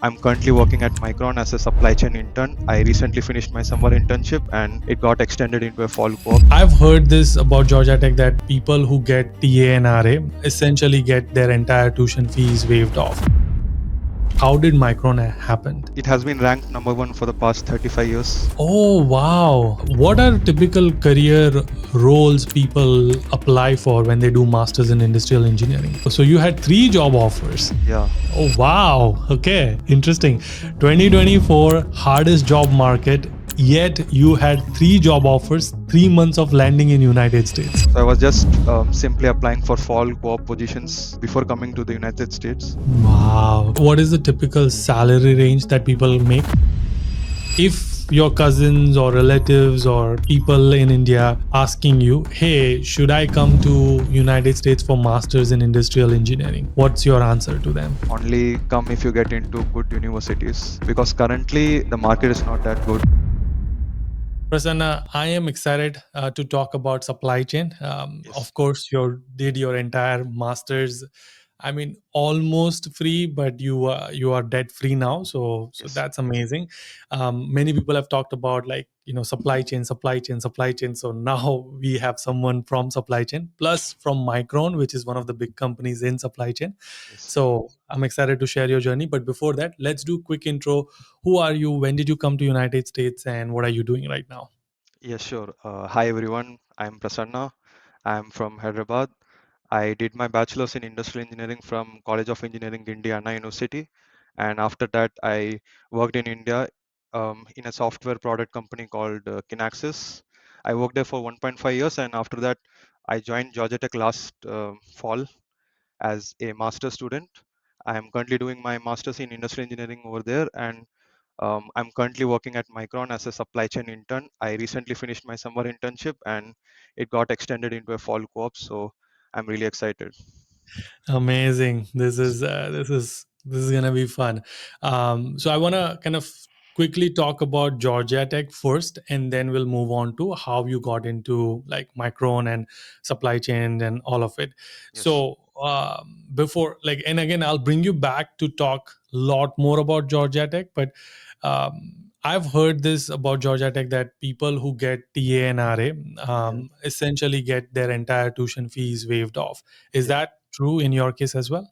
I'm currently working at Micron as a supply chain intern. I recently finished my summer internship and it got extended into a fall co-op. I've heard this about Georgia Tech that people who get TA and RA essentially get their entire tuition fees waived off. How did Micron happen? It has been ranked number one for the past 35 years. Oh, wow. What are typical career roles people apply for when they do masters in industrial engineering? So you had 3 job offers. Yeah. Oh, wow. Okay. Interesting. 2024 hardest job market, yet you had 3 job offers, 3 months of landing in United States. So I was just simply applying for fall co-op positions before coming to the United States. Wow. What is the typical salary range that people make? If your cousins or relatives or people in India asking you, hey, should I come to United States for masters in industrial engineering? What's your answer to them? Only come if you get into good universities, because currently the market is not that good. Prassana, I am excited to talk about supply chain. Yes. Of course, you did your entire masters. I mean, almost free, but you are debt free now. So Yes. that's amazing. Many people have talked about supply chain. So now we have someone from supply chain, plus from Micron, which is one of the big companies in supply chain. Yes. So I'm excited to share your journey. But before that, let's do a quick intro. Who are you? When did you come to United States, and what are you doing right now? Yes, sure. Hi everyone. I'm Prassana. I'm from Hyderabad. I did my bachelor's in industrial engineering from College of Engineering, Indiana University, and after that I worked in India in a software product company called Kinaxis. I worked there for 1.5 years, and after that I joined Georgia Tech last fall as a master student. I am currently doing my master's in industrial engineering over there, and I'm currently working at Micron as a supply chain intern. I recently finished my summer internship, and it got extended into a fall co-op. So I'm really excited. Amazing. This is gonna be fun. So I wanna kind of quickly talk about Georgia Tech first, and then we'll move on to how you got into like Micron and supply chain and all of it. Yes. So before and again, I'll bring you back to talk a lot more about Georgia Tech, but I've heard this about Georgia Tech that people who get TA and RA essentially get their entire tuition fees waived off. Is Yeah. that true in your case as well?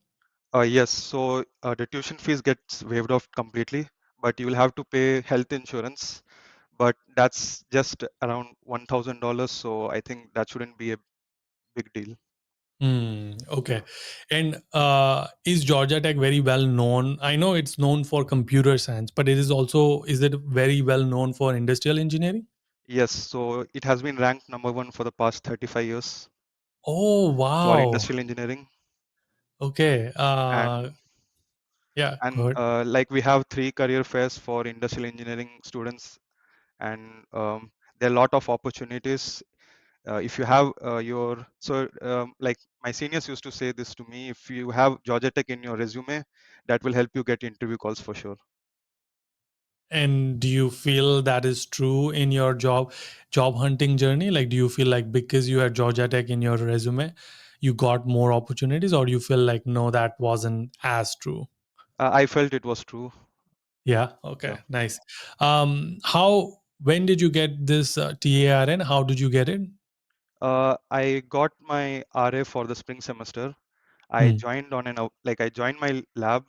Yes. So the tuition fees gets waived off completely, but you will have to pay health insurance. But that's just around $1,000. So I think that shouldn't be a big deal. Okay. And is Georgia Tech very well known? I know it's known for computer science, but is it very well known for industrial engineering? Yes. So it has been ranked number one for the past 35 years Oh, for wow. industrial engineering. Okay. And Yeah, go ahead. like we have 3 career fairs for industrial engineering students, and there are a lot of opportunities. If you have like my seniors used to say this to me, if you have Georgia Tech in your resume, that will help you get interview calls for sure. And do you feel that is true in your job hunting journey? Like, do you feel like because you had Georgia Tech in your resume, you got more opportunities, or do you feel like no, that wasn't as true? I felt it was true. Yeah. Okay. Yeah. Nice. When did you get this TARN? How did you get it? I got my RA for the spring semester. I Hmm. joined on I joined my lab.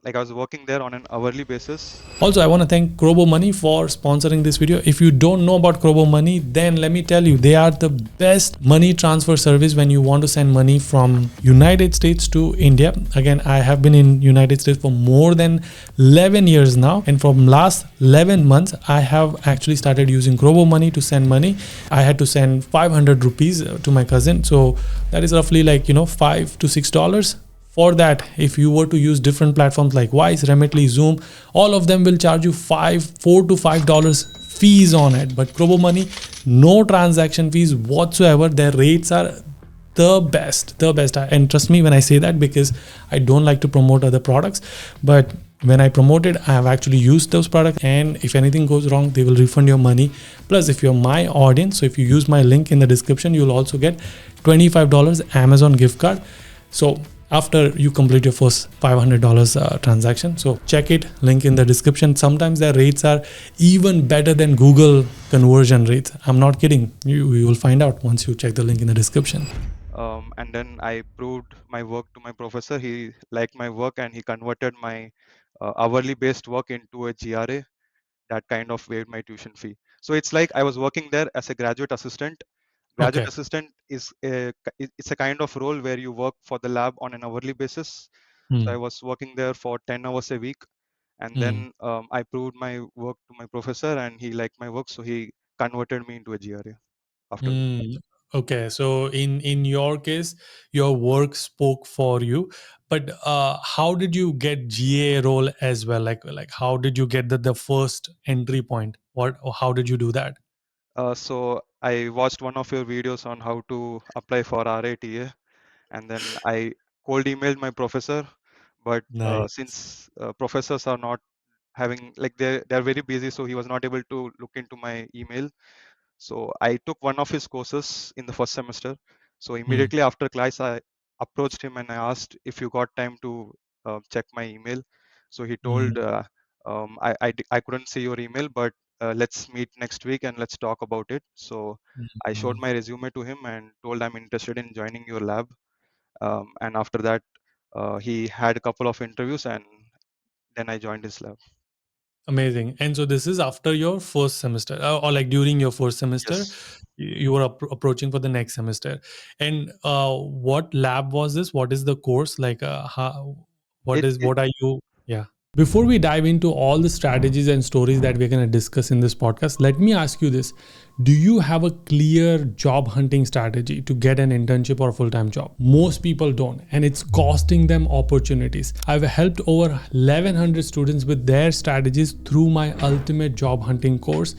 Like I was working there on an hourly basis. Also, I want to thank Crobo Money for sponsoring this video. If you don't know about Crobo Money, then let me tell you, they are the best money transfer service when you want to send money from United States to India. Again, I have been in United States for more than 11 years now. And from last 11 months, I have actually started using Crobo Money to send money. I had to send 500 rupees to my cousin. So that is roughly like, $5 to $6. For that, if you were to use different platforms like Wise, Remitly, Zoom, all of them will charge you $4 to $5 fees on it. But Crobo Money, no transaction fees whatsoever. Their rates are the best. And trust me when I say that, because I don't like to promote other products. But when I promote it, I have actually used those products. And if anything goes wrong, they will refund your money. Plus, if you're my audience, so if you use my link in the description, you'll also get $25 Amazon gift card. So after you complete your first $500 transaction. So check it, link in the description. Sometimes the rates are even better than Google conversion rates. I'm not kidding. You will find out once you check the link in the description. And then I proved my work to my professor. He liked my work and he converted my hourly based work into a GRA. That kind of waived my tuition fee. So it's like I was working there as a graduate assistant. Graduate Okay. assistant is it's a kind of role where you work for the lab on an hourly basis. So I Hmm. was working there for 10 hours a week, and Hmm. then I proved my work to my professor, and he liked my work, so he converted me into a GRA after that. Hmm. Okay, so in your case, your work spoke for you, but how did you get GA role as well? Like how did you get the first entry point? What or how did you do that? So I watched one of your videos on how to apply for RATA, and then I cold emailed my professor. But Nice. since professors are not having like they're very busy, so he was not able to look into my email. So I took one of his courses in the first semester. So Hmm. immediately after class, I approached him and I asked if you got time to check my email. So he Hmm. told, I couldn't see your email, but let's meet next week and let's talk about it. So I showed Hmm. my resume to him and told I'm interested in joining your lab. And after that, he had a couple of interviews and then I joined his lab. Amazing. And so this is after your first semester, or like during your first semester, Yes. you were approaching for the next semester. And what lab was this? What is the course like? It, it What are you? Yeah. Before we dive into all the strategies and stories that we're going to discuss in this podcast, let me ask you this. Do you have a clear job hunting strategy to get an internship or full time job? Most people don't, and it's costing them opportunities. I've helped over 1,100 students with their strategies through my ultimate job hunting course.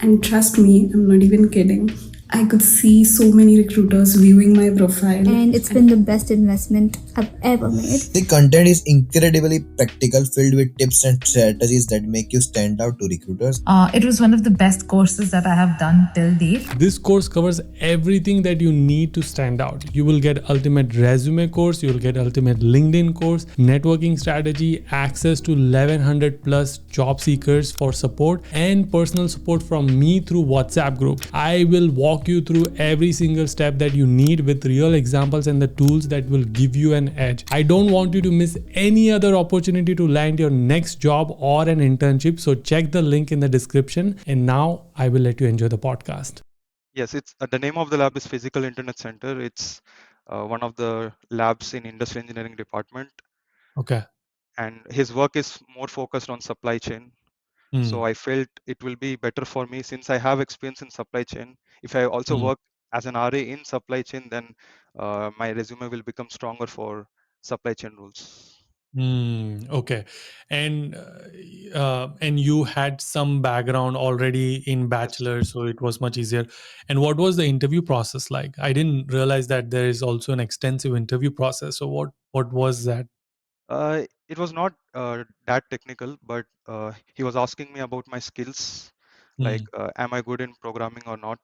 And trust me, I'm not even kidding. I could see so many recruiters viewing my profile. And it's been the best investment I've ever made. The content is incredibly practical, filled with tips and strategies that make you stand out to recruiters. It was one of the best courses that I have done till date. This course covers everything that you need to stand out. You will get ultimate resume course, you will get ultimate LinkedIn course, networking strategy, access to 1,100 plus job seekers for support, and personal support from me through WhatsApp group. I will walk you through every single step that you need with real examples and the tools that will give you an edge. I don't want you to miss any other opportunity to land your next job or an internship. So check the link in the description. And now I will let you enjoy the podcast. Yes, it's the name of the lab is Physical Internet Center. It's one of the labs in industrial engineering department, Okay. and his work is more focused on supply chain. So Mm, I felt it will be better for me since I have experience in supply chain. If I also mm, work as an RA in supply chain, then my resume will become stronger for supply chain rules. okay. And you had some background already in Yes. bachelor, so it was much easier. And what was the interview process like? I didn't realize that there is also an extensive interview process. So what was that? It was not that technical, but he was asking me about my skills, like Mm, am I good in programming or not,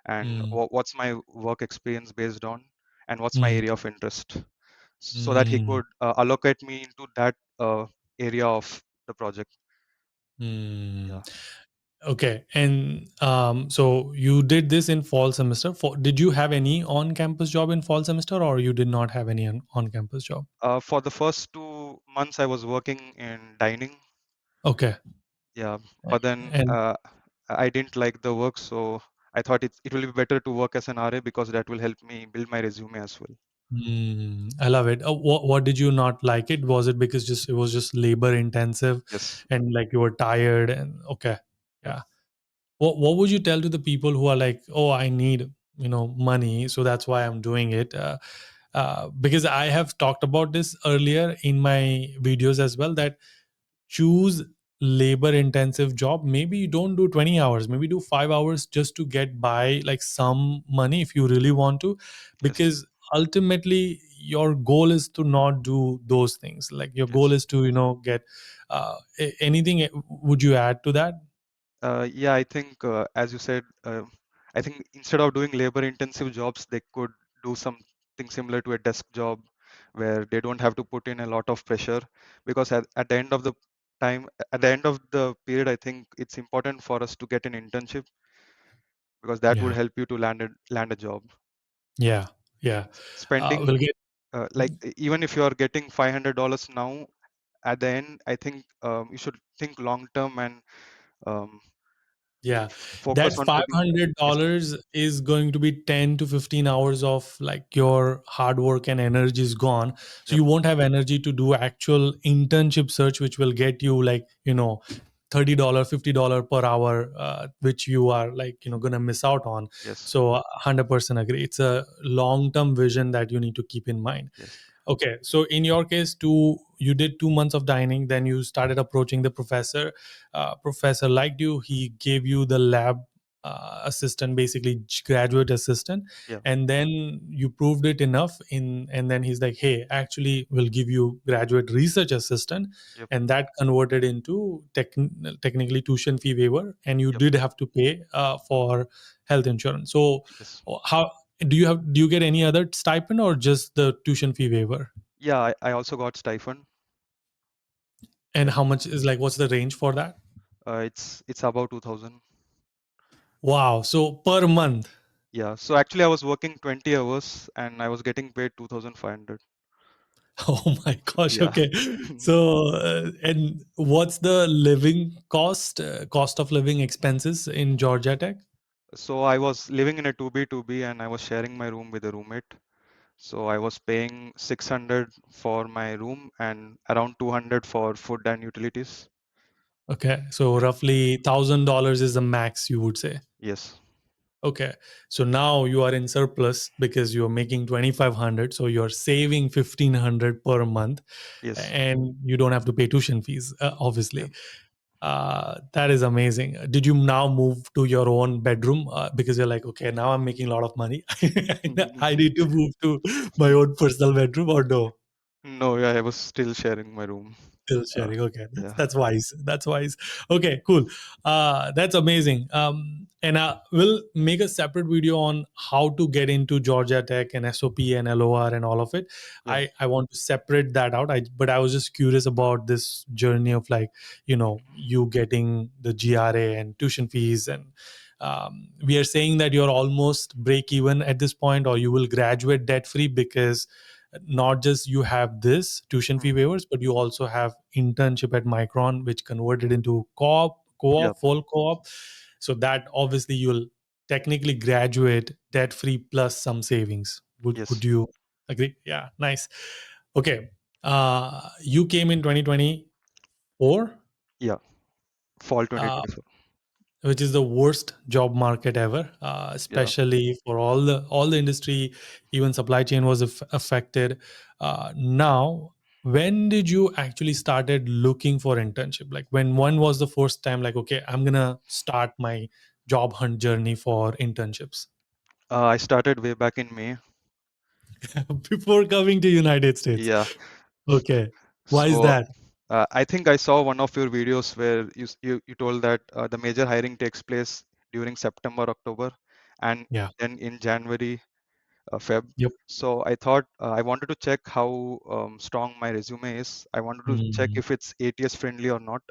and mm, what's my work experience based on, and what's my mm, area of interest, so that he mm, could allocate me into that area of the project. mm. Yeah. Okay. And so you did this in fall semester. Did you have any on-campus job in fall semester, or you did not have any on-campus job? For the first 2 months, I was working in dining. Okay. Yeah, but then And I didn't like the work, so I thought it will be better to work as an RA because that will help me build my resume as well. I love it. What did you not like it? Was it because just it was just labor intensive, Yes. and like you were tired? And okay, Yep. yeah. What would you tell to the people who are like, oh, I need money, so that's why I'm doing it? Because I have talked about this earlier in my videos as well, that choose labor intensive job. Maybe you don't do 20 hours, maybe do 5 hours just to get by like some money if you really want to, Yes. because ultimately your goal is to not do those things. Like your goal Yes. is to get anything. Would you add to that? Yeah, I think as you said, I think instead of doing labor-intensive jobs, they could do something similar to a desk job where they don't have to put in a lot of pressure, because at the end of the time, at the end of the period, I think it's important for us to get an internship, because that would Yeah. help you to land a job. Yeah. Yeah. Spending We'll get. like even if you are getting $500 now, at the end, I think you should think long term and um, Yeah, focus that on five getting. hundred Yes. dollars is going to be 10 to 15 hours of like your hard work and energy is gone. So Yep. you won't have energy to do actual internship search, which will get you like $30, $50 per hour, which you are like gonna miss out on. Yes. So 100% agree. It's a long term vision that you need to keep in mind. Yes. Okay, so in your case, you did 2 months of dining, then you started approaching the professor. Professor liked you. He gave you the lab assistant, basically graduate assistant, Yeah. and then you proved it enough. And then he's like, "Hey, actually, we'll give you graduate research assistant," Yep. and that converted into technically tuition fee waiver, and you Yep. did have to pay for health insurance. So, Yes. how do you get any other stipend or just the tuition fee waiver? Yeah, I also got stipend. And Yeah. how much is like what's the range for that? It's about 2000. Wow, so per month. Yeah. So actually, I was working 20 hours and I was getting paid 2,500. Oh my gosh. Yeah. Okay. So and what's the living cost of living expenses in Georgia Tech? So I was living in a 2B and I was sharing my room with a roommate. So I was paying 600 for my room and around 200 for food and utilities. Okay, so Yeah. roughly $1,000 is the max you would say. Yes. Okay, so now you are in surplus because you're making 2,500, so you're saving 1,500 per month, Yes. and you don't have to pay tuition fees, Yeah. obviously. That is amazing. Did you now move to your own bedroom because you're like, okay, now I'm making a lot of money. I need to move to my own personal bedroom, or no? No, yeah, I was still sharing my room. Still Uh, sharing. Okay, that's yeah. that's wise. That's wise. Okay, cool. That's amazing. And we'll make a separate video on how to get into Georgia Tech and SOP and LOR and all of it. Yeah. I want to separate that out. But I was just curious about this journey of like you getting the GRA and tuition fees, and we are saying that you're almost break even at this point, or you will graduate debt free because not just you have this tuition fee Mm. waivers, but you also have internship at Micron, which converted into Yeah. full co-op. So that obviously you'll technically graduate debt free plus some savings. Would Yes. you agree? Yeah, nice. Okay, you came in 2024. Yeah. Fall Uh, 2024. which is the worst job market ever, Yeah. especially for all the industry. Even supply chain was affected. Now, when did you actually started looking for internship? Like when was the first time like, okay, I'm gonna start my job hunt journey for internships? I started way back in May. Before coming to United States? Yeah. Okay, why is So that? I think I saw one of your videos where you told that the major hiring takes place during September, October, and Yeah. then in January, Feb. Yep. So I thought I wanted to check how strong my resume is. I wanted to check Mm. if it's ATS friendly or not.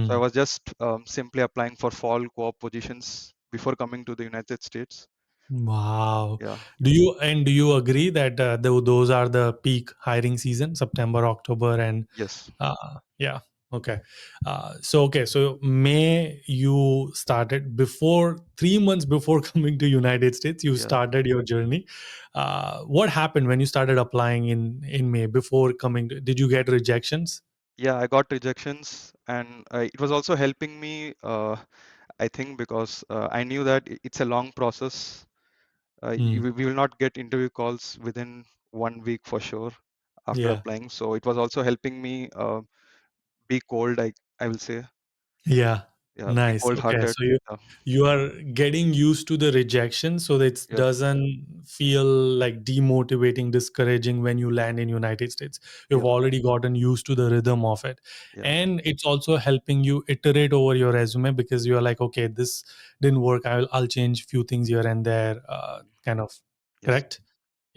So I Mm. was just simply applying for fall co-op positions before coming to the United States. Wow. Yeah. Do you agree that those are the peak hiring season, September, October, and Yes. yeah. Okay. So May you started before 3 months before coming to United States. You Yeah. started your journey. What happened when you started applying in May before coming? Did you get rejections? Yeah, I got rejections, and it was also helping me, I think, because I knew that it's a long process. Hmm. We will not get interview calls within 1 week for sure after Yeah. applying. So it was also helping me be cold, I will say. Yeah, Yeah, be nice. Okay, cold-hearted. so you Yeah, you are getting used to the rejection, so that it yeah, doesn't feel like demotivating, discouraging when you land in United States. You've yeah, already gotten used to the rhythm of it, yeah. and it's also helping you iterate over your resume because you're like, okay, this didn't work. I'll change few things here and there, kind of Yes, correct.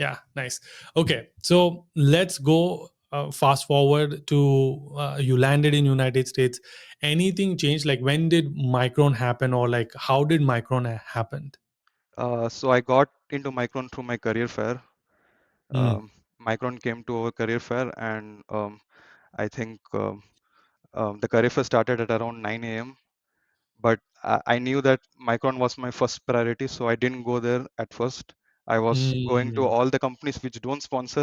Yeah, nice. Okay, so let's go fast forward to you landed in United States. Anything changed? Like when did Micron happen, or like how did Micron happen? So I got into Micron through my career fair. Mm. Micron came to our career fair, and I think the career fair started at around 9 a.m. But I knew that Micron was my first priority, so I didn't go there at first. I was going to Mm. all the companies which don't sponsor.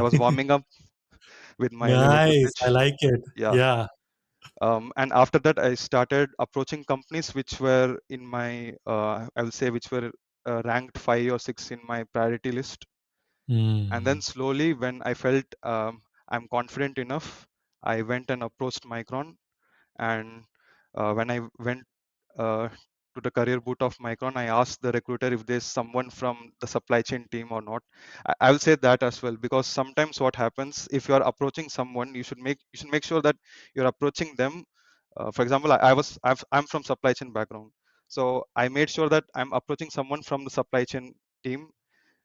I was warming up with my elevator Nice. I pitch. like it. Yeah. Yeah. And after that, I started approaching companies which were in my, I will say, which were ranked 5 or 6 in my priority list. And then Mm. slowly, when I felt I'm confident enough, I went and approached Micron. And when I went to the career boot of Micron, I asked the recruiter if there's someone from the supply chain team or not. I will say that as well, because sometimes what happens, if you are approaching someone, you should make sure that you're approaching them. For example, I'm from supply chain background, so I made sure that I'm approaching someone from the supply chain team,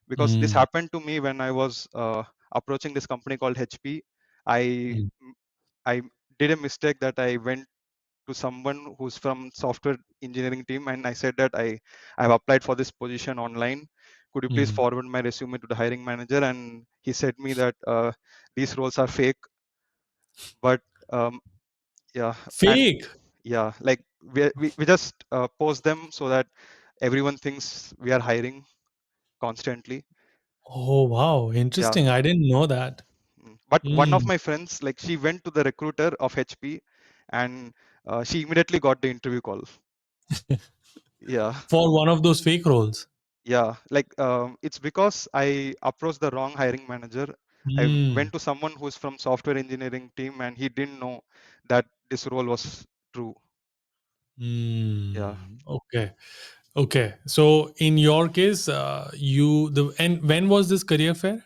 because this Mm. happened to me when I was approaching this company called HP. I Mm. I did a mistake that I went to someone who's from software engineering team, and I said that I have applied for this position online. Could you please Mm. forward my resume to the hiring manager? And he said me that these roles are fake. But yeah, and Fake. yeah, like we just post them so that everyone thinks we are hiring constantly. Oh wow, Yeah. interesting. I didn't know that. But one of Mm. my friends, like, she went to the recruiter of HP, and she immediately got the interview call. Yeah. For one of those fake roles. Yeah, like it's because I approached the wrong hiring manager. I Mm. went to someone who's from software engineering team, and he didn't know that this role was true. Yeah, Mm. Okay. Okay. So in your case, and when was this career fair?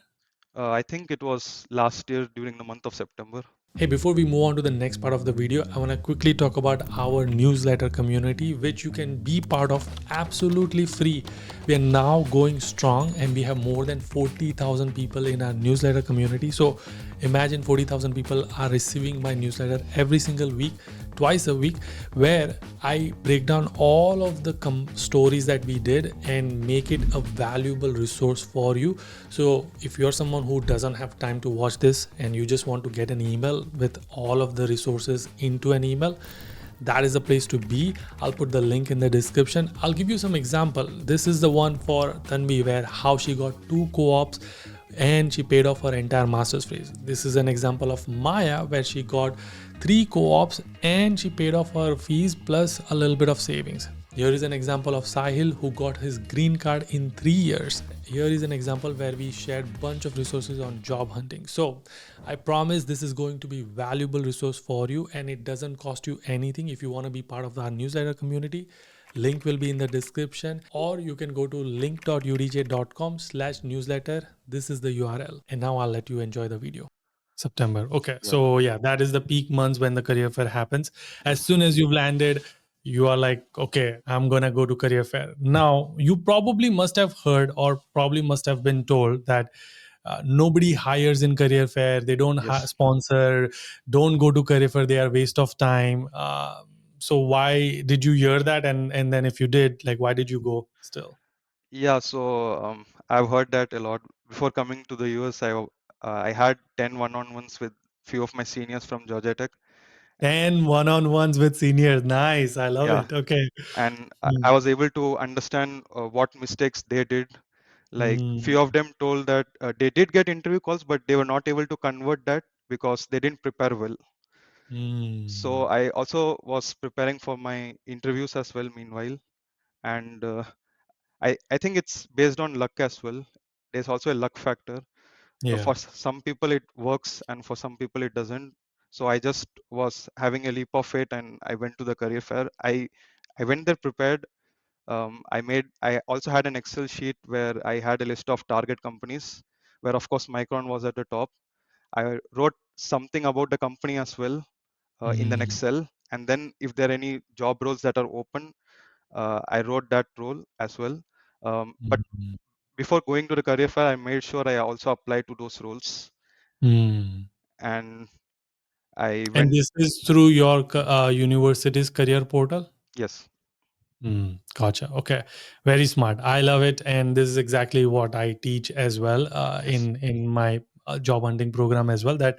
I think it was last year during the month of September. Hey, before we move on to the next part of the video, I want to quickly talk about our newsletter community, which you can be part of absolutely free. We are now going strong and we have more than 40,000 people in our newsletter community. So imagine 40,000 people are receiving my newsletter every single week, twice a week, where I break down all of the stories that we did and make it a valuable resource for you. So if you're someone who doesn't have time to watch this and you just want to get an email with all of the resources into an email, that is the place to be. I'll put the link in the description. I'll give you some example. This is the one for Tanvi, where how she got 2 co-ops and she paid off her entire master's fees. This is an example of Maya, where she got 3 co-ops and she paid off her fees plus a little bit of savings. Here is an example of Sahil, who got his green card in 3 years. Here is an example where we shared bunch of resources on job hunting. So I promise this is going to be valuable resource for you, and it doesn't cost you anything. If you want to be part of our newsletter community, link will be in the description, or you can go to link.udj.com/newsletter. This is the URL. And now I'll let you enjoy the video. September. Okay. Yeah. So yeah, that is the peak months when the career fair happens. As Yes. soon as you've landed, you are like, okay, I'm gonna go to career fair. Now you probably must have heard, or probably must have been told, that nobody hires in career fair. They don't Yes. sponsor. Don't go to career fair. They are waste of time. So why did you hear that? And then if you did, like, why did you go still? Yeah. So I've heard that a lot. Before coming to the US, I had 10 one-on-ones with few of my seniors from Georgia Tech. 10 one-on-ones with seniors. Nice. I love Yeah, it. Okay. and I Mm. was able to understand what mistakes they did. Like, Mm. few of them told that they did get interview calls, but they were not able to convert that because they didn't prepare well. So Mm. I also was preparing for my interviews as well meanwhile, and I think it's based on luck as well. There's also a luck factor. Yeah. For some people it works, and for some people it doesn't. So I just was having a leap of faith, and I went to the career fair. I went there prepared. I also had an Excel sheet where I had a list of target companies, where of course Micron was at the top. I wrote something about the company as well in the Mm. Excel, and then if there are any job roles that are open, I wrote that role as well. But Mm. before going to the career fair, I made sure I also applied to those roles, Hmm. and I And went. this is through your university's career portal? Yes. Gotcha. Okay, very smart. I love it, and this is exactly what I teach as well Yes. in my job hunting program as well. That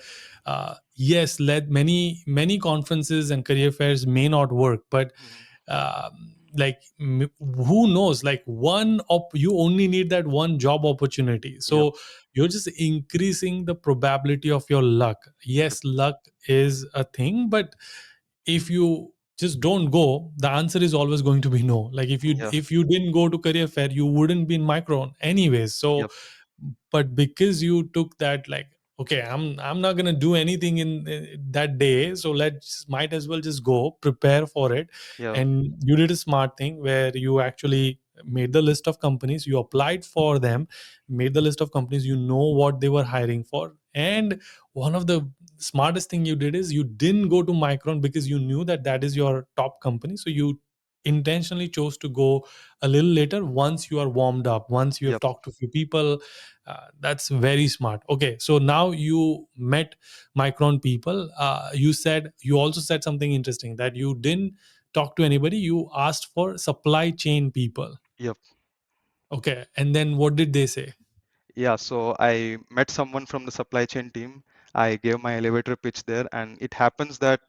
yes, let many conferences and career fairs may not work, but Mhm. like who knows? Like you only need that one job opportunity. Yep. So you're just increasing the probability of your luck. Yep. Yes, luck is a thing, but if you just don't go, the answer is always going to be no. Like Yeah. if you didn't go to career fair, you wouldn't be in Micron anyways. So Yep. but because you took that, like, okay, I'm not going to do anything in that day, so let's might as well just go prepare for it. Yeah. And you did a smart thing where you actually made the list of companies, you applied for them, made the list of companies, you know what they were hiring for. And one of the smartest thing you did is you didn't go to Micron because you knew that that is your top company, so you intentionally chose to go a little later once you are warmed up, once you have Yep. talked to a few people. That's very smart. Okay, so now you met Micron people. You also said something interesting, that you didn't talk to anybody, you asked for supply chain people. Yep. Okay, and then what did they say? Yeah, so I met someone from the supply chain team. I gave my elevator pitch there, and it happens that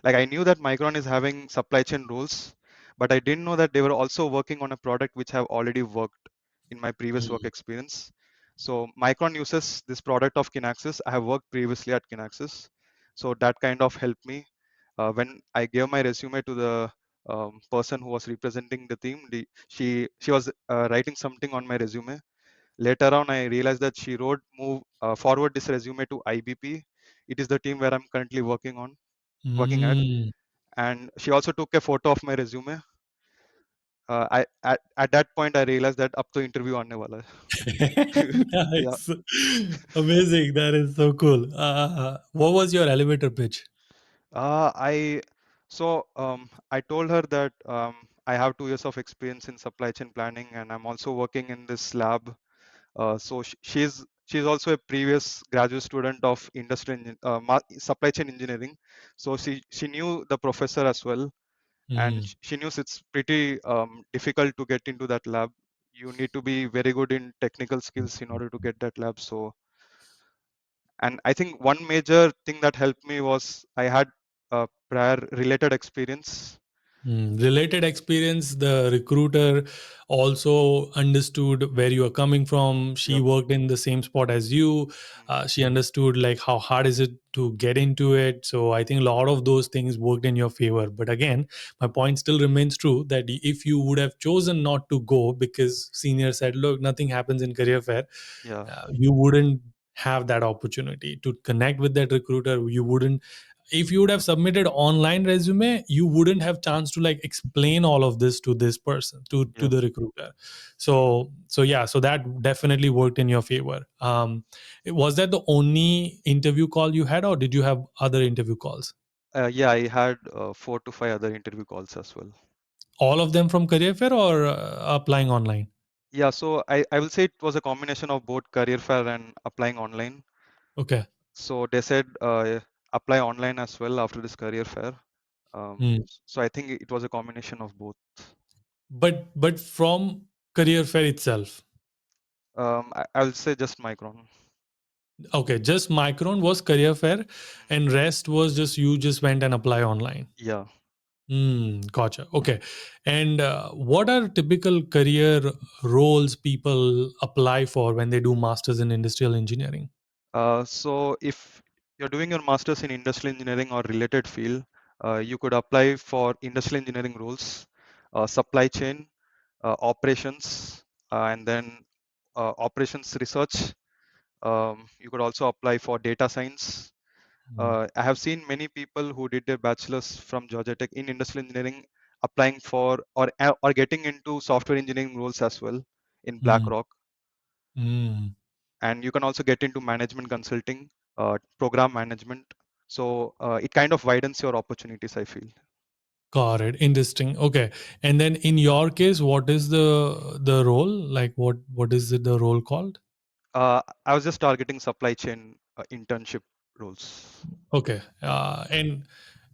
like I knew that Micron is having supply chain rules, but I didn't know that they were also working on a product which have already worked in my previous work Mm, experience. So Micron uses this product of Kinaxis. I have worked previously at Kinaxis, so that kind of helped me. When I gave my resume to the person who was representing the team, she was writing something on my resume. Later on, I realized that she wrote, "Move forward this resume to IBP. It is the team where I'm currently working at." mm. And she also took a photo of my resume. At that point, I realized that up to interview aane wala hai. Yeah. Nice. Amazing. That is so cool. What was your elevator pitch? I so I told her that I have 2 years of experience in supply chain planning, and I'm also working in this lab. She's also a previous graduate student of supply chain engineering. So she knew the professor as well, and Mm, she knew it's pretty difficult to get into that lab. You need to be very good in technical skills in order to get that lab. So, and I think one major thing that helped me was I had prior related experience. Related experience. The recruiter also understood where you are coming from. She Yep. worked in the same spot as you. Mhm. She understood like how hard is it to get into it. So I think a lot of those things worked in your favor. But again, my point still remains true, that if you would have chosen not to go because senior said, look, nothing happens in career fair, Yeah. you wouldn't have that opportunity to connect with that recruiter. You wouldn't, if you would have submitted online resume, you wouldn't have chance to like explain all of this to this person, to Yep. the recruiter. So yeah, so that definitely worked in your favor. Was that the only interview call you had, or did you have other interview calls? Yeah, I had 4 to 5 other interview calls as well. All of them from career fair, or applying online? Yeah, so I will say it was a combination of both career fair and applying online. Okay. So they said apply online as well after this career fair. Hmm. So I think it was a combination of both. But from career fair itself. I will say just Micron. Okay, just Micron was career fair, Mhm. and rest was just you just went and apply online. Yeah. Gotcha. Okay. And what are typical career roles people apply for when they do masters in industrial engineering? So if you're doing your master's in industrial engineering or related field, you could apply for industrial engineering roles, supply chain, operations, and then operations research. You could also apply for data science. Mm, I have seen many people who did their bachelor's from Georgia Tech in industrial engineering applying for or getting into software engineering roles as well in mm, BlackRock. mm. And you can also get into management consulting, program management. So it kind of widens your opportunities, I feel. Got it. Interesting. Okay. And then in your case, what is the role? Like what is it the role called? I was just targeting supply chain internship roles. Okay. And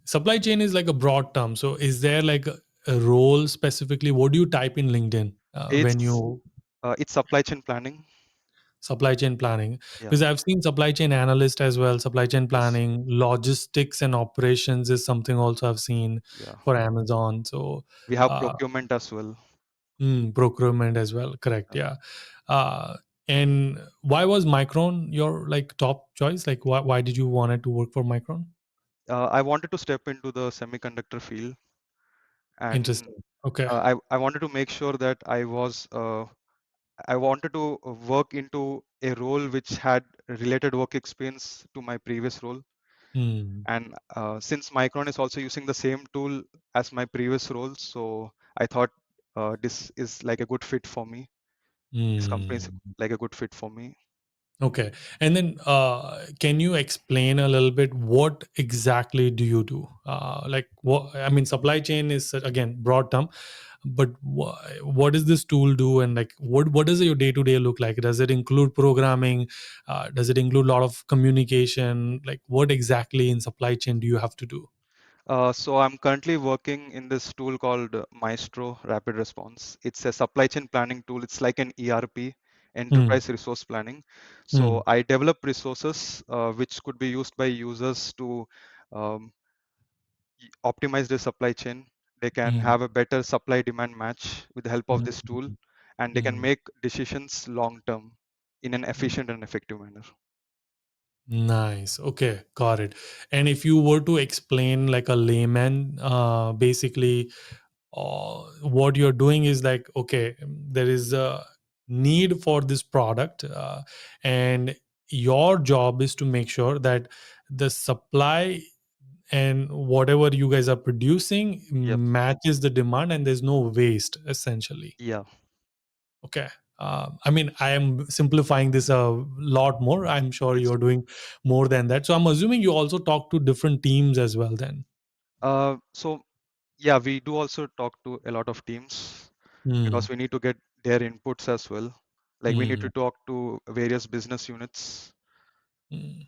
supply chain is like a broad term. So is there like a role specifically? What do you type in LinkedIn when It's you it's supply chain planning. supply chain planning? Yeah. Because I've seen supply chain analyst as well, supply chain Yes. planning, logistics and operations is something also I've seen Yeah. for Amazon. So We have uh, procurement as well. procurement as well. Correct. Yeah. Yeah. Uh, and why was Micron your like top choice? Like why did you wanted to work for Micron? I wanted to step into the semiconductor field, and Interesting. Okay. I wanted to make sure that I wanted to work into a role which had related work experience to my previous role. Hmm. And since Micron is also using the same tool as my previous role, so I thought this is like a good fit for me. This company is Hmm. like a good fit for me. Okay. And then can you explain a little bit what exactly do you do? Like what I mean, supply chain is again broad term, but what does this tool do, and like what does your day to day look like? Does it include programming? Does it include a lot of communication? Like what exactly in supply chain do you have to do? So I'm currently working in this tool called Maestro Rapid Response. It's a supply chain planning tool. It's like an ERP, Hmm. enterprise resource planning. Hmm. So I develop resources which could be used by users to um, optimize their supply chain. They can Hmm. have a better supply demand match with the help of Hmm. this tool, and they can Hmm. make decisions long term in an efficient and effective manner. Nice. Okay, got it. And if you were to explain like a layman, basically, what you're doing is like, okay, there is a need for this product, and your job is to make sure that the supply and whatever you guys are producing Yep. matches the demand, and there's no waste, essentially. Yeah. Okay. I mean, I am simplifying this a lot more. I'm sure Yes. you're doing more than that. So I'm assuming you also talk to different teams as well, then. So yeah, we do also talk to a lot of teams because Hmm. we need to get their inputs as well. Like we need Hmm. to talk to various business units. Hmm.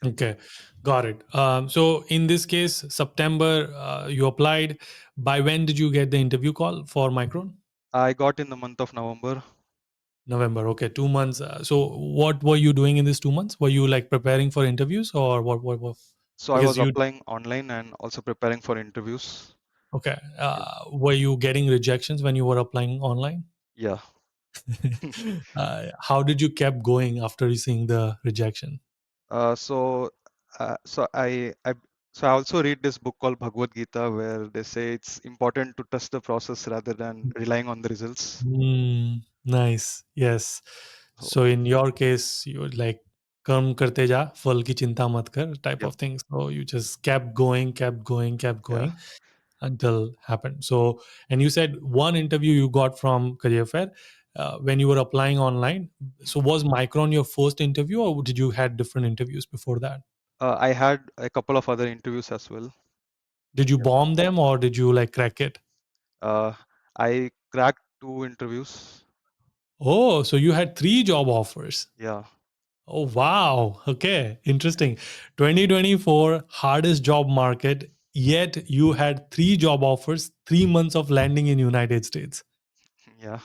Okay, got it. So in this case, September, you applied. By when did you get the interview call for Micron? I got in the month of November. November. Okay, 2 months. So what were you doing in these 2 months? Were you like preparing for interviews or what? So I Because was you applying online and also preparing for interviews. okay. Yeah. Were you getting rejections when you were applying online? Yeah. How did you kept going after seeing the rejection? Uh, so so I also read this book called Bhagavad Gita where they say it's important to trust the process rather than relying on the results. Nice. Yes. So So in your case, you would like कर्म करते जा फल की चिंता मत कर type yep. of thing. So you just kept going, kept going, kept Yeah. going until happened. So and you said one interview you got from Career Fair when you were applying online. So was Micron your first interview, or did you had different interviews before that? I had a couple of other interviews as well. Did you Yep. bomb them or did you like crack it? Uh, I cracked two interviews. Oh, so you had three job offers. Yeah. Oh, wow. Okay. Interesting. 2024, hardest job market, yet you had three job offers, 3 months of landing in United States. Yeah.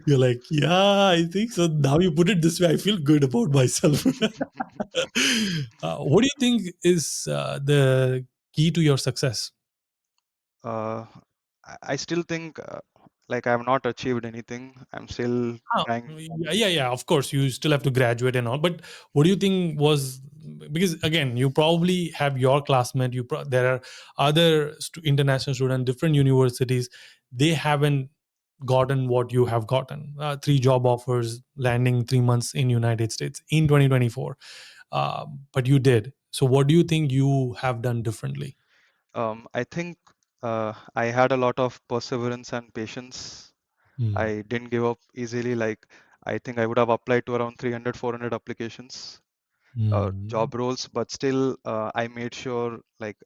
You're like, yeah, I think so. Now you put it this way, I feel good about myself. What do you think is the key to your success? uh, I still think like I have not achieved anything. I'm still Ah, trying. yeah. Of course, you still have to graduate and all. But what do you think was because again, you probably have your classmate. There are other international students, different universities. They haven't gotten what you have gotten. Three job offers, landing 3 months in United States in 2024. But you did. So, what do you think you have done differently? I think I had a lot of perseverance and patience. Hmm. I didn't give up easily. Like I think I would have applied to around 300, 400 applications, Hmm. job roles, but still I made sure like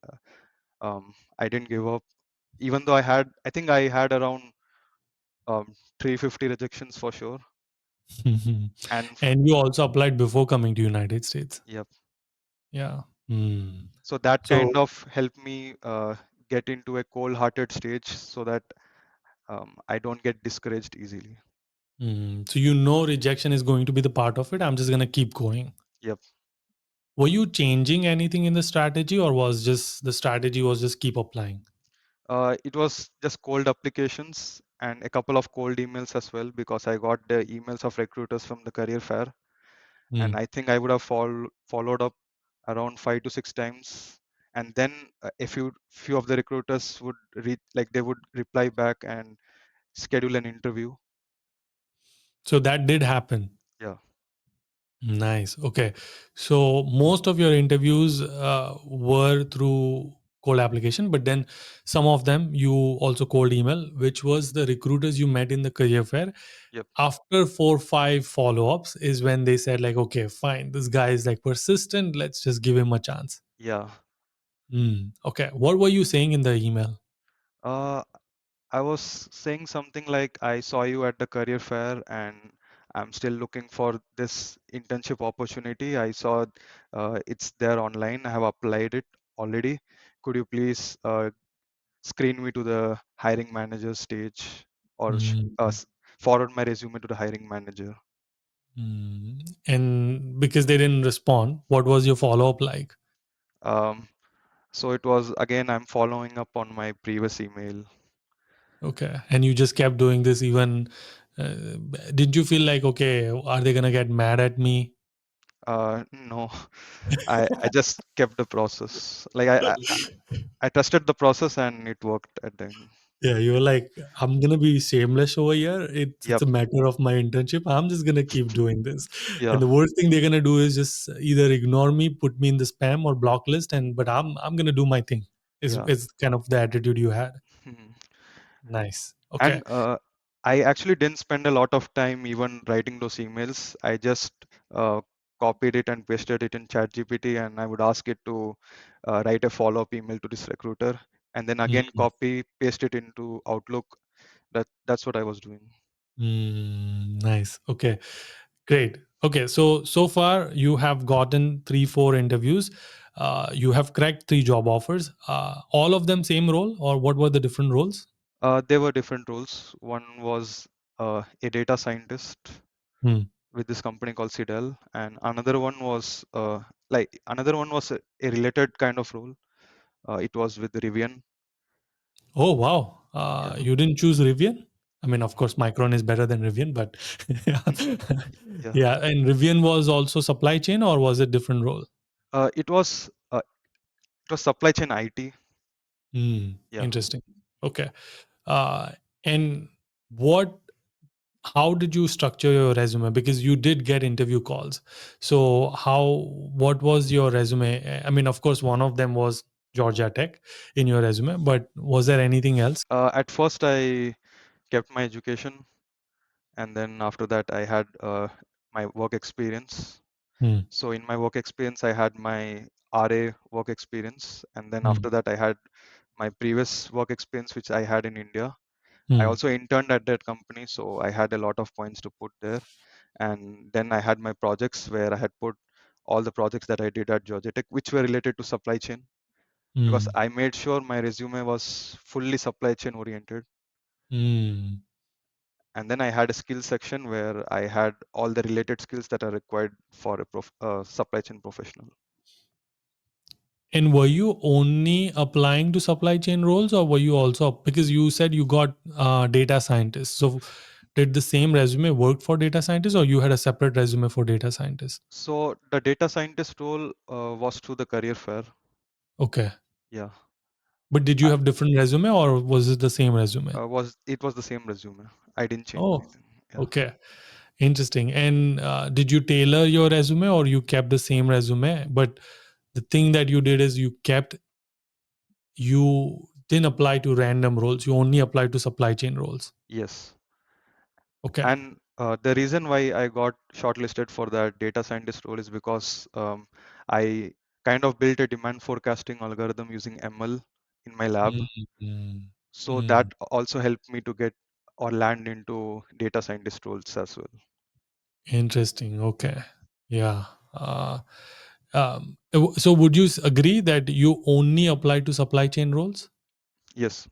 I didn't give up, even though I think I had around 350 rejections for sure. And And you also applied before coming to United States. yep. Yeah. Hmm. So that kind So, of helped me get into a cold-hearted stage so that I don't get discouraged easily. so you know rejection is going to be the part of it. I'm just gonna keep going. Yep. Were you changing anything in the strategy, or was just the strategy was just keep applying? It was just cold applications and a couple of cold emails as well, because I got the emails of recruiters from the career fair, Hmm. and I think I would have followed up around 5 to 6 times, and then a few of the recruiters would they would reply back and schedule an interview. So that did happen. Yeah. Nice. Okay. So most of your interviews were through cold application, but then some of them you also cold email, which was the recruiters you met in the career fair. Yep. After 4 or 5 follow-ups is when they said like, okay, fine, this guy is like persistent. Let's just give him a chance. Yeah. Okay. What were you saying in the email? Uh, I was saying something like, I saw you at the career fair and I'm still looking for this internship opportunity. I saw it's there online. I have applied it already. Could you please screen me to the hiring manager stage, or Mm, forward my resume to the hiring manager? And because they didn't respond, what was your follow-up like? Um, so it was again, I'm following up on my previous email. Okay. And you just kept doing this even. Uh, did you feel like, okay, are they going to get mad at me? No, I just kept the process. I trusted the process and it worked at the end. Yeah, you were like, I'm going to be shameless over here. It's Yep. a matter of my internship. I'm just going to keep doing this. And Yeah. the worst thing they're going to do is just either ignore me, put me in the spam or block list. But I'm going to do my thing, Yeah. is kind of the attitude you had. Mhm. Nice. Okay. And I actually didn't spend a lot of time even writing those emails. I just uh, copied it and pasted it in ChatGPT, and I would ask it to write a follow-up email to this recruiter, and then again Mm. copy paste it into Outlook. That's what I was doing. Nice. Okay. Great. Okay. So far you have gotten 3, 4 interviews. You have cracked 3 job offers. All of them same role, or what were the different roles? There were different roles. One was a data scientist Hmm. with this company called Sidel, and another one was a related kind of role. It was with Rivian. Oh wow. Yeah. You didn't choose Rivian? I mean, of course, Micron is better than Rivian, but yeah. Yeah. Yeah. And Rivian was also supply chain, or was it different role? Uh, it was uh, it was supply chain IT. Yeah. Interesting. Okay. Uh, and what how did you structure your resume, because you did get interview calls? So what was your resume? I mean, of course one of them was Georgia Tech in your resume, but was there anything else? At first, I kept my education, and then after that, I had my work experience. Hmm. So in my work experience, I had my RA work experience, and then Hmm. after that, I had my previous work experience, which I had in India. I Hmm. also interned at that company, so I had a lot of points to put there. And then I had my projects where I had put all the projects that I did at Georgia Tech, which were related to supply chain, because Hmm. I made sure my resume was fully supply chain oriented. Hmm. And then I had a skills section where I had all the related skills that are required for a supply chain professional. And were you only applying to supply chain roles, or were you also, because you said you got data scientists? So did the same resume work for data scientists, or you had a separate resume for data scientists? So the data scientist role was through the career fair. Okay. Yeah. But did you I, have different resume, or was it the same resume? was It was the same resume. I didn't change Oh, anything. Yeah. okay. Interesting. And did you tailor your resume, or you kept the same resume? But the thing that you did is you didn't apply to random roles. You only applied to supply chain roles. Yes. Okay. And the reason why I got shortlisted for that data scientist role is because I kind of built a demand forecasting algorithm using ML in my lab. Mm, So that mm. also helped me to get or land into data scientist roles as well. Interesting. Okay. Yeah. So would you agree that you only apply to supply chain roles? Yes.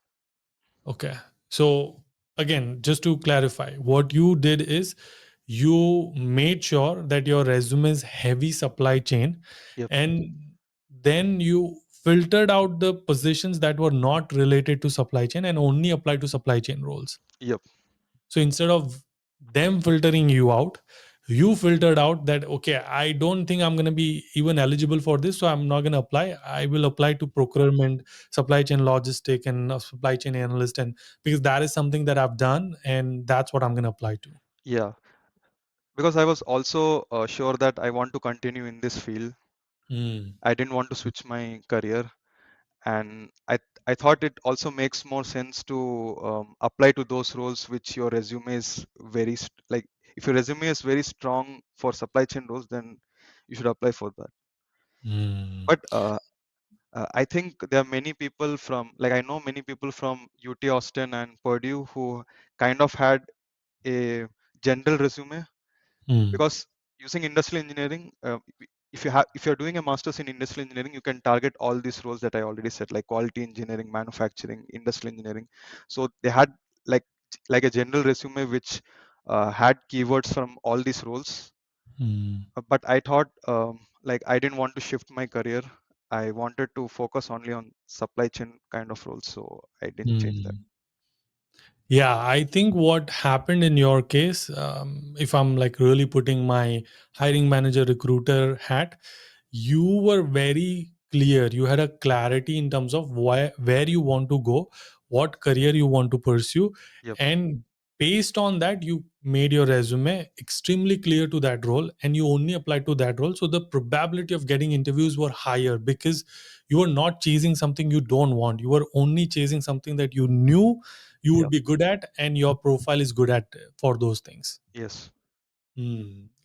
Okay. So again, just to clarify, what you did is you made sure that your resume is heavy supply chain, Yep. and then you filtered out the positions that were not related to supply chain and only applied to supply chain roles. Yep. So instead of them filtering you out, you filtered out that, okay, I don't think I'm going to be even eligible for this, so I'm not going to apply. I will apply to procurement, supply chain logistic, and supply chain analyst, and because that is something that I've done, and that's what I'm going to apply to. Yeah. Because I was also sure that I want to continue in this field. Mm. I didn't want to switch my career, and I thought it also makes more sense to apply to those roles which your resume is like if your resume is very strong for supply chain roles, then you should apply for that. Mm. But I think there are many people from, like, I know many people from UT Austin and Purdue who kind of had a general resume, Mm. because using industrial engineering, if you're doing a master's in industrial engineering, you can target all these roles that I already said, like quality engineering, manufacturing, industrial engineering. So they had like like a general resume which had keywords from all these roles. Mm. But I thought like I didn't want to shift my career. I wanted to focus only on supply chain kind of roles, so I didn't change that. Mm. Yeah, I think what happened in your case, if I'm like really putting my hiring manager recruiter hat, you were very clear. You had a clarity in terms of where you want to go, what career you want to pursue, Yep. and based on that, you made your resume extremely clear to that role, and you only applied to that role. So the probability of getting interviews were higher because you were not chasing something you don't want. You were only chasing something that you knew you would Yep. be good at, and your profile is good at for those things. Yes.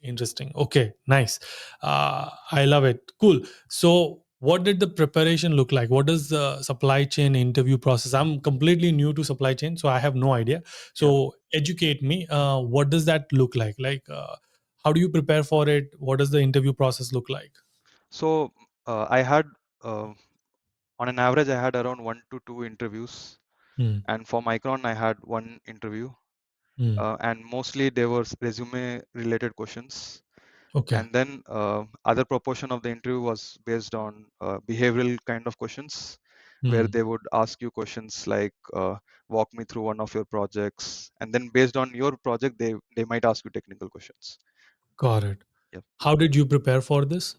Interesting. Okay, nice. I love it. Cool. So what did the preparation look like? What does the supply chain interview process? I'm completely new to supply chain, so I have no idea. Yeah. So educate me. What does that look like? How do you prepare for it? What does the interview process look like? So I had uh, on an average I had around 1 to 2 interviews, Hmm. and for Micron I had one interview, Hmm. and mostly they were resume related questions. Okay. And then other proportion of the interview was based on behavioral kind of questions, where Hmm. they would ask you questions like walk me through one of your projects, and then based on your project they might ask you technical questions. Got it. Yep. How did you prepare for this?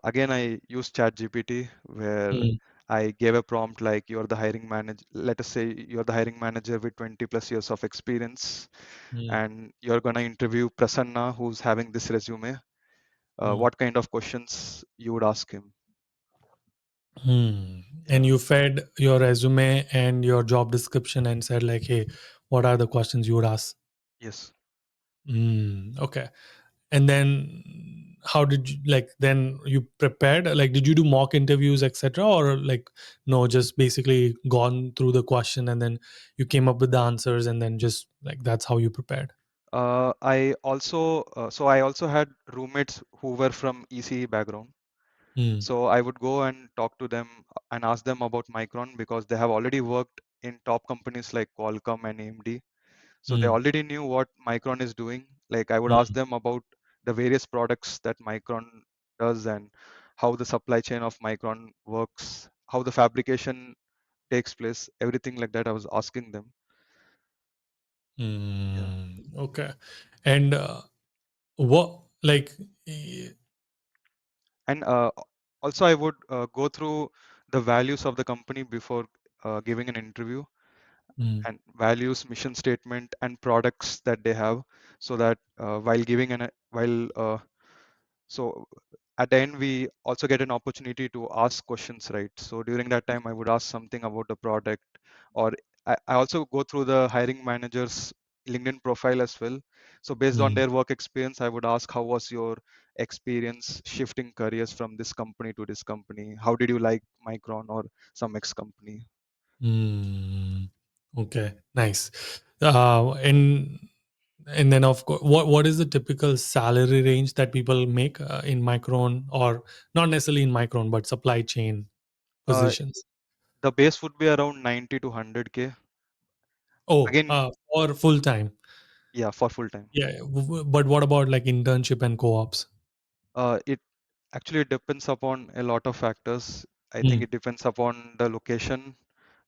Again, I used ChatGPT, where Hmm. I gave a prompt like you're the hiring manager. Let us say you're the hiring manager with 20 plus years of experience, Hmm. and you're gonna interview Prasanna, who's having this resume. Hmm. What kind of questions you would ask him? Hmm. And Yeah. you fed your resume and your job description and said like, hey, what are the questions you would ask? Yes. Okay. And then how did you like then you prepared? Like, did you do mock interviews, etc., or like no, just basically gone through the question and then you came up with the answers and then just like that's how you prepared? I also had roommates who were from ECE background. Hmm. So I would go and talk to them and ask them about Micron, because they have already worked in top companies like Qualcomm and AMD. So they Hmm. already knew what Micron is doing. Like I would ask Hmm. them about the various products that Micron does, and how the supply chain of Micron works, how the fabrication takes place, everything like that. I was asking them. Yeah. Okay. And what like And also I would go through the values of the company before giving an interview, mm, and values, mission statement, and products that they have, so that while giving an while so at the end we also get an opportunity to ask questions, right? So during that time I would ask something about the product, or I also go through the hiring manager's LinkedIn profile as well. So based on mm, their work experience, I would ask how was your experience shifting careers from this company to this company? How did you like Micron or some X company? Hmm. Okay, nice. And then of course, what is the typical salary range that people make in Micron, or not necessarily in Micron, but supply chain Uh, positions? the base would be around 90 to 100K. Oh, Again, for full time. yeah, for full time. Yeah, but what about like internship and co-ops? It actually depends upon a lot of factors. I think Mm, it depends upon the location,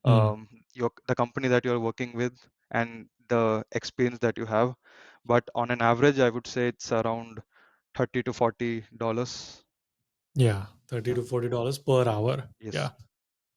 mm, the company that you're working with, and the experience that you have. But on an average, I would say it's around 30 to $40. yeah, 30 Yeah. to $40 per hour. Yeah. Yes.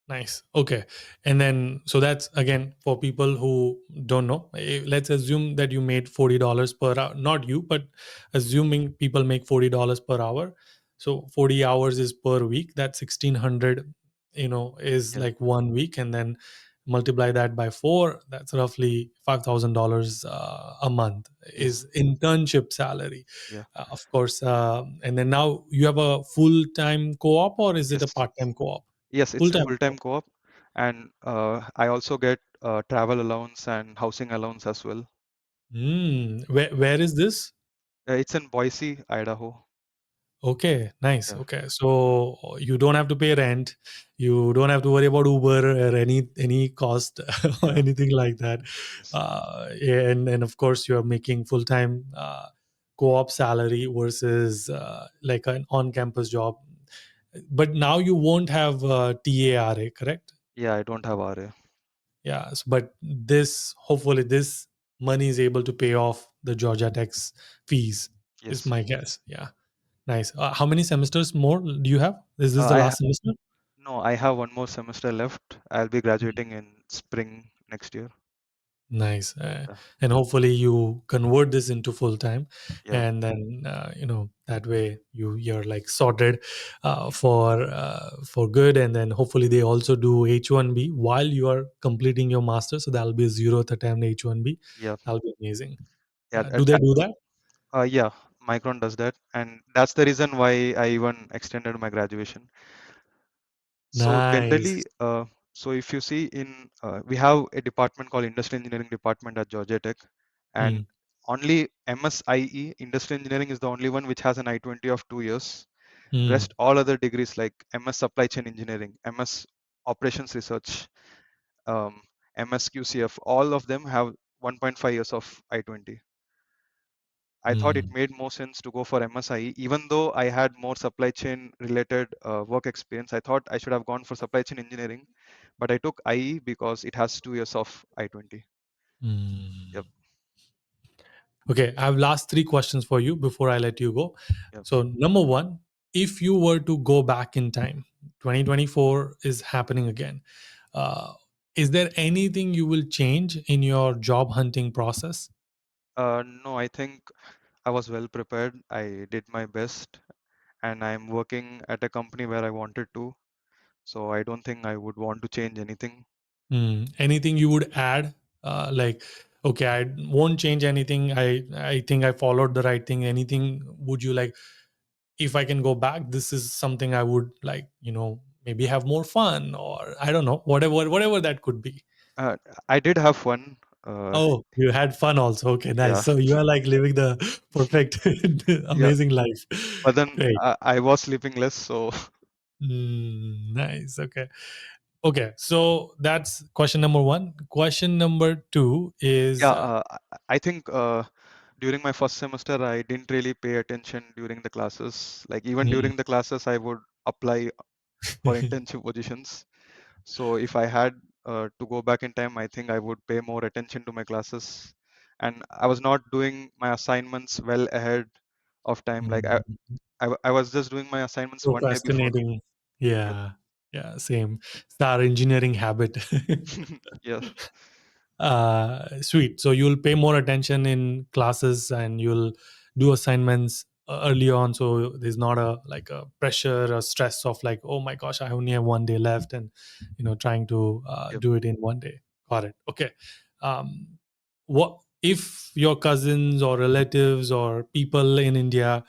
Nice. Okay. And then, so that's again for people who don't know. Let's assume that you made $40 per hour. Not you, but assuming people make $40 per hour. So 40 hours is per week. That 1600, is Yeah. like 1 week. And then multiply that by four. That's roughly $5,000 a month Yes. is internship salary. Yeah. Of course. And then now you have a full time co op, or is it Yes. a part time co op? Yes. Full It's a time. full-time co-op, and I also get travel allowance and housing allowance as well. Where is this? It's in Boise, Idaho. Okay, nice. Yeah. Okay, so you don't have to pay rent. You don't have to worry about Uber or any cost or Yeah. anything like that. Yes. And of course, you are making full time co-op salary versus like an on-campus job. But now you won't have TARA, correct? Yeah. I don't have RA. Yeah, but this hopefully this money is able to pay off the Georgia Tech's fees. Is Yes. my guess. Yeah. Nice. How many semesters more do you have? Is this the I last semester? No, I have one more semester left. I'll be Mm. graduating in spring next year. Nice. Yeah. And hopefully you convert this into full time, Yeah. and then that way you're like sorted for good, and then hopefully they also do H1B while you are completing your master, so that'll be a zeroth attempt H1B. Yeah. That'll be amazing. Yeah. Do they do that? Yeah. Micron does that, and that's the reason why I even extended my graduation. So Nice. generally, so if you see we have a department called Industrial Engineering Department at Georgia Tech, and Mm, only MSIE, Industrial Engineering, is the only one which has an I-20 of 2 years. mm, Rest all other degrees like MS Supply Chain Engineering, MS Operations Research, um, MS QCF, all of them have 1.5 years of I-20. I thought it mm, made more sense to go for MSIE, even though I had more supply chain related work experience. I thought I should have gone for supply chain engineering, but I took IE because it has 2 years of I-20. Yep. mm. Okay, I have last three questions for you before I let you go. Yep. So, number one, if you were to go back in time, 2024 is happening again. Uh, is there anything you will change in your job hunting process? No, I think I was well prepared. I did my best, and I'm working at a company where I wanted to. So I don't think I would want to change anything. Anything you would add? Like, okay, I won't change anything. I think I followed the right thing. Anything would you like? If I can go back, this is something I would like. Maybe have more fun, or I don't know, whatever that could be. Uh, I did have fun. Uh, Oh, you had fun also. Okay, nice. yeah, So you are like living the perfect, yeah. amazing life. But then Great. I was sleeping less, so Nice. Okay. Okay. So that's question number one. Question number two yeah. is I think during my first semester, I didn't really pay attention during the classes. Like even mm, during the classes, I would apply for internship positions. So if I had to go back in time, I think I would pay more attention to my classes. And I was not doing my assignments well ahead of time. Like mm, I was just doing my assignments one day before. procrastinating. Yep. Yeah. Yeah. Same. Star engineering habit. Yeah. Sweet. So you'll pay more attention in classes and you'll do assignments early on, so there's not a like a pressure or stress of like, oh my gosh, I only have 1 day left, and trying to Yep. do it in 1 day. Got it. Okay. um, what if your cousins or relatives or people in India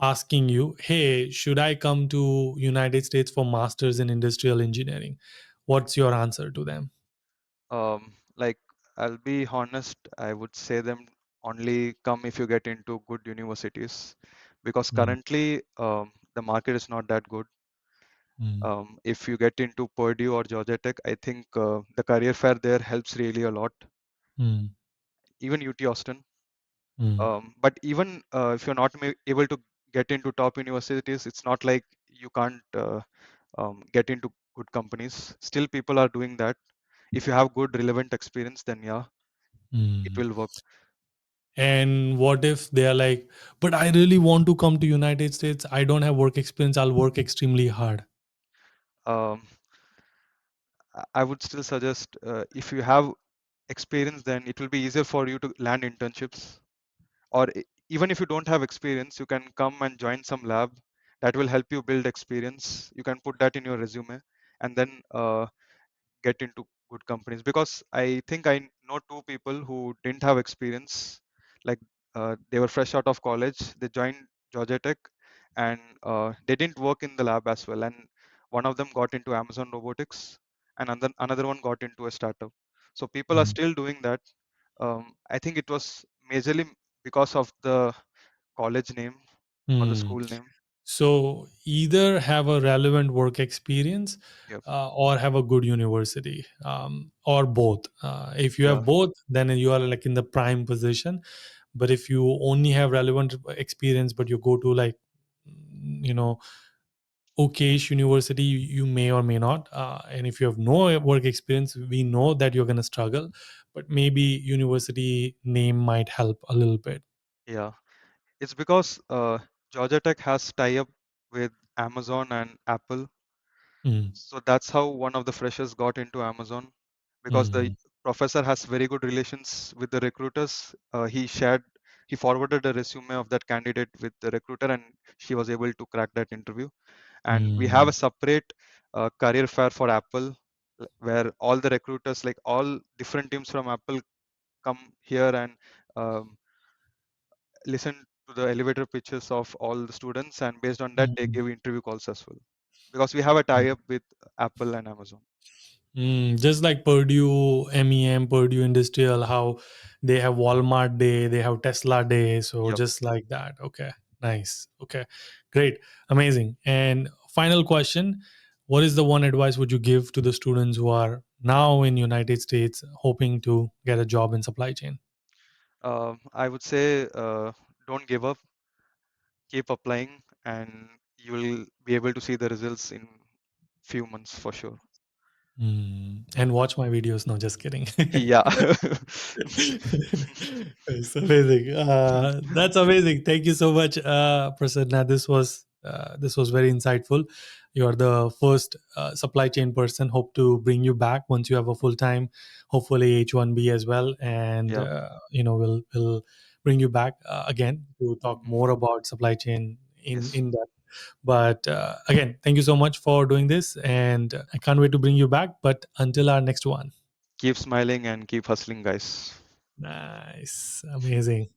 asking you, hey, should I come to United States for masters in industrial engineering? What's your answer to them? Like, I'll be honest, I would say them only come if you get into good universities, because Mm, currently the market is not that good. mm, If you get into Purdue or Georgia Tech, I think the career fair there helps really a lot. mm, Even UT Austin. mm, But even if you're not able to get into top universities, it's not like you can't get into good companies. Still, people are doing that. If you have good relevant experience, then yeah, it mm. will work. And what if they are like, but I really want to come to United States. I don't have work experience. I'll work extremely hard. Um, I would still suggest if you have experience, then it will be easier for you to land internships. Or even if you don't have experience, you can come and join some lab that will help you build experience. You can put that in your resume, and then get into good companies, because I think I know two people who didn't have experience. Like they were fresh out of college, they joined Georgia Tech, and they didn't work in the lab as well. And one of them got into Amazon Robotics, and another one got into a startup. So people are Mm, still doing that. I think it was majorly because of the college name or the mm. school name. So either have a relevant work experience Yep. or have a good university, or both. If you Yeah. have both, then you are like in the prime position. But if you only have relevant experience, but you go to like, you know, okayish university, you may or may not. And if you have no work experience, we know that you're going to struggle. But maybe university name might help a little bit. Yeah. It's because Georgia Tech has tie-up with Amazon and Apple. Mm, So that's how one of the freshers got into Amazon, because the mm, professor has very good relations with the recruiters. He forwarded a resume of that candidate with the recruiter, and she was able to crack that interview. And we have a mm, separate career fair for Apple, where all the recruiters, like all different teams from Apple, come here and um, listen to the elevator pitches of all the students, and based on that they mm. give interview calls as well, because we have a tie up with Apple and Amazon. Just like Purdue MEM, Purdue Industrial, how they have Walmart Day, they have Tesla Day. So Yep. just like that. Okay, nice. Okay, great, amazing. And final question: what is the one advice would you give to the students who are now in United States hoping to get a job in supply chain? I would say don't give up, keep applying, and you will be able to see the results in few months for sure. And watch my videos. No, just kidding. Yeah. It's amazing. That's amazing. Thank you so much, Prasanna. This was very insightful. You are the first supply chain person. Hope to bring you back once you have a full time, hopefully H1B as well, and Yeah. we'll bring you back again to talk Mhm. more about supply chain Yes. in depth. But again, thank you so much for doing this, and I can't wait to bring you back. But until our next one. Keep smiling and keep hustling, guys. Nice. Amazing.